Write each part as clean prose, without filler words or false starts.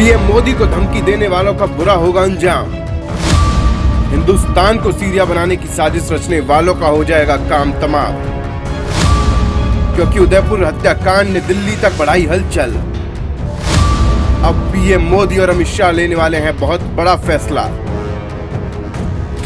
PM Modi को धमकी देने वालों का बुरा होगा अंजाम। हिंदुस्तान को सीरिया बनाने की साजिश रचने वालों का हो जाएगा काम तमाम। क्योंकि उदयपुर हत्याकांड ने दिल्ली तक बढ़ाई हलचल। अब पीएम मोदी और अमित शाह लेने वाले हैं बहुत बड़ा फैसला।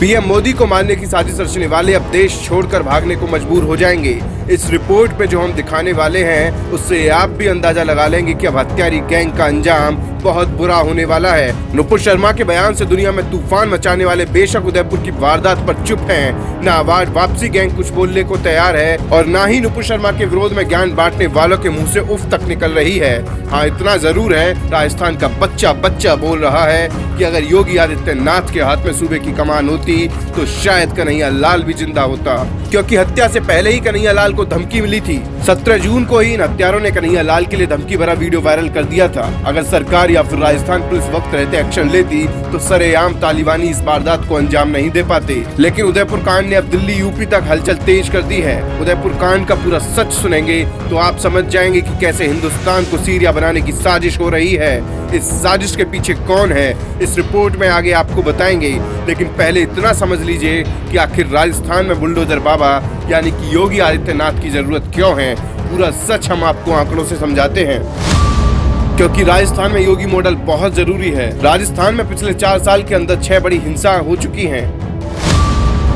पीएम मोदी को मारने की साजिश रचने वाले अब देश छोड़कर भागने को मजबूर हो जाएंगे। इस रिपोर्ट पे जो हम दिखाने वाले हैं उससे आप भी अंदाजा लगा लेंगे कि अब हत्यारी गैंग का अंजाम बहुत बुरा होने वाला है। नुपुर शर्मा के बयान से दुनिया में तूफान मचाने वाले बेशक उदयपुर की वारदात पर चुप हैं, ना आवाज वापसी गैंग कुछ बोलने को तैयार है और ना ही नुपुर शर्मा के विरोध में ज्ञान बांटने वालों के मुंह से उफ तक निकल रही है। हाँ, इतना जरूर है, राजस्थान का बच्चा बोल रहा है कि अगर योगी आदित्यनाथ के हाथ में सूबे की कमान होती तो शायद कन्हैया लाल भी जिंदा होता, क्योंकि हत्या से पहले ही कन्हैया लाल को धमकी मिली थी। 17 जून को ही इन हत्यारों ने कन्हैया लाल के लिए धमकी भरा वीडियो वायरल कर दिया था। अगर सरकार या फिर राजस्थान पुलिस वक्त रहते एक्शन लेती तो सरेआम तालिबानी इस वारदात को अंजाम नहीं दे पाते। लेकिन उदयपुर कांड ने अब दिल्ली यूपी तक हलचल तेज कर दी है। उदयपुर कांड का पूरा सच सुनेंगे तो आप समझ जाएंगे कि कैसे हिंदुस्तान को सीरिया बनाने की साजिश हो रही है। इस साजिश के पीछे कौन है, इस रिपोर्ट में आगे आपको बताएंगे। लेकिन पहले इतना समझ लीजिए कि आखिर राजस्थान में बुलडोजर बाबा यानी कि योगी आदित्यनाथ की जरूरत क्यों है। पूरा सच हम आपको आंकड़ों से समझाते हैं, क्योंकि राजस्थान में योगी मॉडल बहुत जरूरी है। राजस्थान में पिछले 4 साल के अंदर 6 बड़ी हिंसा हो चुकी हैं।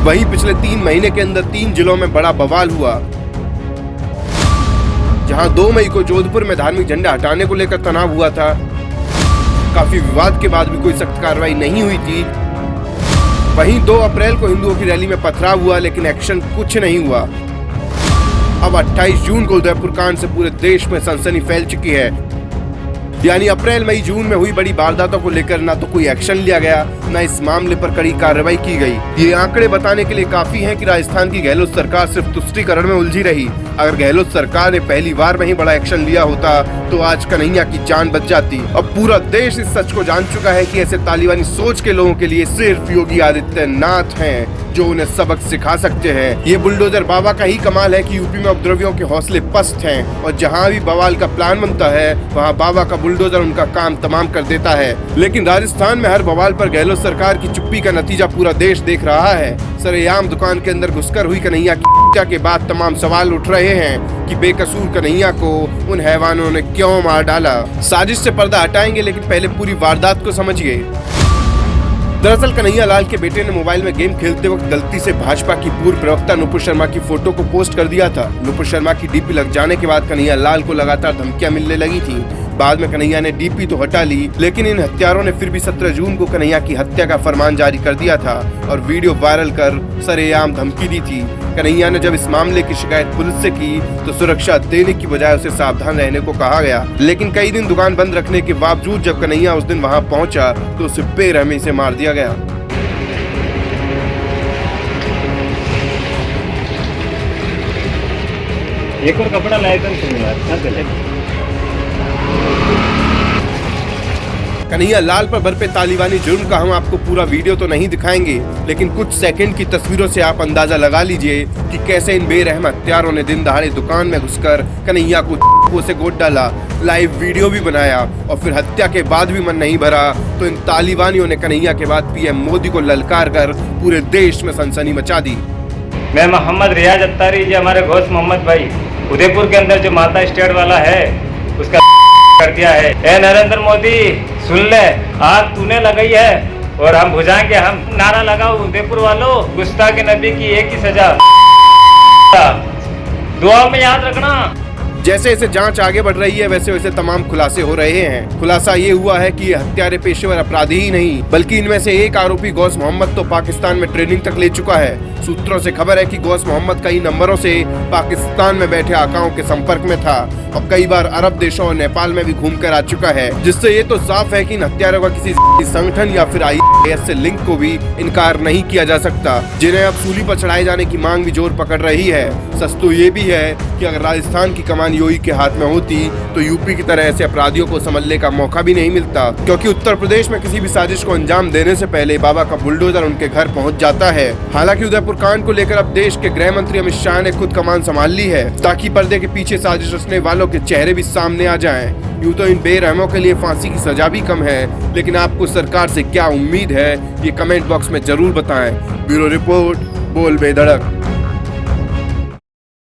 वहीं पिछले 3 महीने के अंदर 3 जिलों में बड़ा बवाल हुआ। जहां 2 मई को जोधपुर में धार्मिक झंडा हटाने को लेकर तनाव हुआ था। काफी विवाद के बाद भी कोई सख्त कार्रवाई नहीं हुई थी। वहीं 2 अप्रैल को हिंदुओं की रैली में पथराव हुआ, लेकिन एक्शन कुछ नहीं हुआ। अब 28 जून को उदयपुर कांड से पूरे देश में सनसनी फैल चुकी है। यानी अप्रैल मई जून में हुई बड़ी वारदातों को लेकर ना तो कोई एक्शन लिया गया, ना इस मामले पर कड़ी कार्रवाई की गई। ये आंकड़े बताने के लिए काफी हैं कि राजस्थान की गहलोत सरकार सिर्फ तुष्टीकरण में उलझी रही। अगर गहलोत सरकार ने पहली बार में ही बड़ा एक्शन लिया होता तो आज कन्हैया की जान बच जाती। अब पूरा देश इस सच को जान चुका है कि ऐसे तालिबानी सोच के लोगों के लिए सिर्फ योगी आदित्यनाथ हैं जो उन्हें सबक सिखा सकते हैं। ये बुलडोजर बाबा का ही कमाल है कि यूपी में उपद्रवियों के हौसले पस्त हैं और जहां भी बवाल का प्लान बनता है वहां बाबा का बुलडोजर उनका काम तमाम कर देता है। लेकिन राजस्थान में हर बवाल पर गहलोत सरकार की चुप्पी का नतीजा पूरा देश देख रहा है। सरेआम दुकान के अंदर घुसकर हुई कन्हैया की हत्या के बाद तमाम सवाल उठ रहे हैं कि बेकसूर कन्हैया को उन हैवानों ने क्यों मार डाला। साजिश से पर्दा हटाएंगे, लेकिन पहले पूरी वारदात को समझिए। दरअसल कन्हैया लाल के बेटे ने मोबाइल में गेम खेलते वक्त गलती से भाजपा की पूर्व प्रवक्ता नुपुर शर्मा की फोटो को पोस्ट कर दिया था। नुपुर शर्मा की डीपी लग जाने के बाद कन्हैया लाल को लगातार धमकियां मिलने लगी थी। बाद में कन्हैया ने डीपी तो हटा ली, लेकिन इन हत्यारों ने फिर भी 17 जून को कन्हैया की हत्या का फरमान जारी कर दिया था और वीडियो वायरल कर सरेआम धमकी दी थी। कन्हैया ने जब इस मामले की शिकायत पुलिस से की तो सुरक्षा देने की बजाय उसे सावधान रहने को कहा गया। लेकिन कई दिन दुकान बंद रखने के बावजूद जब कन्हैया उस दिन वहां पहुंचा तो उसे बेरहमी से मार दिया गया। एक और कपड़ा लाए थे। कन्हैया लाल पर बरपे तालिबानी जुर्म का हम आपको पूरा वीडियो तो नहीं दिखाएंगे, लेकिन कुछ सेकंड की तस्वीरों से आप अंदाजा लगा लीजिए कि कैसे इन बेरहम हत्यारों ने दिन दहाड़े दुकान में घुसकर कन्हैया को चाकू से गोद डाला, लाइव वीडियो भी बनाया और फिर हत्या के बाद भी मन नहीं भरा तो इन तालिबानियों ने कन्हैया के बाद पीएम मोदी को ललकार कर पूरे देश में सनसनी मचा दी। मैं मोहम्मद रियाज अत्तारी जी, हमारे घोष मोहम्मद भाई उदयपुर के अंदर जो माता स्टेट वाला है उसका कर दिया है। ए नरेंद्र मोदी सुन ले, आग तूने लगाई है और हम बुझाएंगे। हम नारा लगाओ उदयपुर वालों, गुस्ताख नबी की एक ही सजा, दुआ में याद रखना। जैसे जैसे जांच आगे बढ़ रही है वैसे वैसे तमाम खुलासे हो रहे हैं। खुलासा ये हुआ है कि ये हत्यारे पेशेवर अपराधी ही नहीं बल्कि इनमें से एक आरोपी गौस मोहम्मद तो पाकिस्तान में ट्रेनिंग तक ले चुका है। सूत्रों से खबर है कि गौस मोहम्मद कई नंबरों से पाकिस्तान में बैठे आकाओं के संपर्क में था और कई बार अरब देशों और नेपाल में भी घूमकर आ चुका है, जिससे ये तो साफ है कि इन हत्यारों का किसी संगठन या फिर IS से लिंक को भी इनकार नहीं किया जा सकता, जिन्हें अब सूली पर चढ़ाए जाने की मांग भी जोर पकड़ रही है। सच तो ये भी है कि अगर राजस्थान की कमान योगी के हाथ में होती तो यूपी की तरह ऐसे अपराधियों को संभलने का मौका भी नहीं मिलता, क्योंकि उत्तर प्रदेश में किसी भी साजिश को अंजाम देने से पहले बाबा का बुलडोजर उनके घर पहुंच जाता है। हालांकि उदयपुर नुपुर कांड को लेकर अब देश के गृह मंत्री अमित शाह ने खुद कमान संभाल ली है, ताकि पर्दे के पीछे साजिश रचने वालों के चेहरे भी सामने आ जाएं। यूं तो इन बेरहमों के लिए फांसी की सजा भी कम है, लेकिन आपको सरकार से क्या उम्मीद है, ये कमेंट बॉक्स में जरूर बताएं। ब्यूरो रिपोर्ट, बोल बेधड़क।